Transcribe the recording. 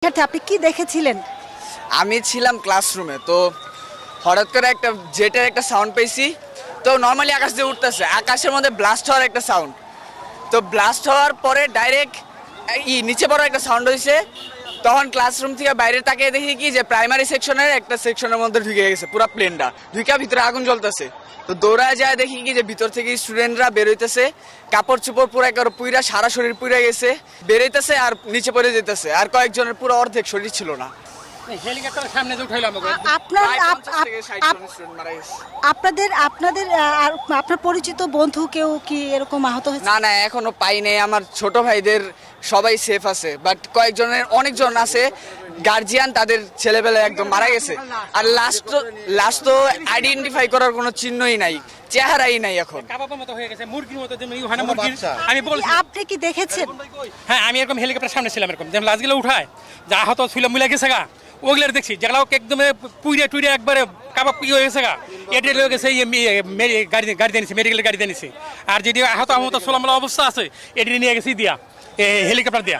শিক্ষার্থী, আপনি কি দেখেছিলেন? আমি ছিলাম ক্লাসরুমে, তো হঠাৎ করে একটা জেটের একটা সাউন্ড পেয়েছি। তো নর্মালি আকাশ দিয়ে উঠতেছে, আকাশের মধ্যে ব্লাস্ট হওয়ার একটা সাউন্ড। তো ব্লাস্ট হওয়ার পরে ডাইরেক্ট নিচে পড়ার একটা সাউন্ড হয়েছে। তখন ক্লাসরুম থেকে বাইরে তাকিয়ে দেখি কি যে প্রাইমারি সেকশনের একটা সেকশনের মধ্যে ঢুকে গেছে পুরো প্লেনটা, ঢুকে ভিতরে আগুন জ্বলতেছে। তো দৌড়ায় যায় দেখি কি যে ভিতর থেকে স্টুডেন্টরা বেরোইতেছে, কাপড় চোপড় পুরো একেবারে পুইরা, সারা শরীর পুইরা গেছে, বেরোইতেছে আর নিচে পড়ে যেতেছে। আর কয়েকজনের পুরো অর্ধেক শরীর ছিল না। হেলিকপ্টারের সামনে যে উঠাইলাম আপনার প্রায় 50 থেকে 60 জন স্টুডেন্ট মারা গেছে। আপনাদের আপনাদের আর আপনার পরিচিত বন্ধু কেউ কি এরকম আহত হয়েছে? না না, এখনো পাই নাই। আমার ছোট ভাইদের সবাই সেফ আছে, বাট অনেকজন আছে গার্জিয়ান, তাদের ছেলেবেলা একদম মারা গেছে। আর লাস্ট তো আইডেন্টিফাই করার কোনো চিহ্নই নাই, চেহারাই নাই এখন। কাবাবের মতো হয়ে গেছে, মুরগির মতো, যেমন ইউহানা মুরগির। আমি বলছি, আপনি কি দেখেছেন? হ্যাঁ, আমি এরকম হেলিকপ্টার সামনে ছিলাম, এরকম যেমন লাশগুলো উঠায় যা আহত ছিল মিলে গেছে গা, ওগুলো দেখছি যেগুলো একদম পুইরে টুইরে একবারে কাবাব হয়ে গেছে গা, এটা হয়ে গেছে গাড়ি দিয়েছে, মেডিকেল গাড়ি দিয়েছে। আর যেটি আহত সোলামলা অবস্থা আছে, এটি নিয়ে গেছি দিয়া হেলিকপ্টার দিয়া।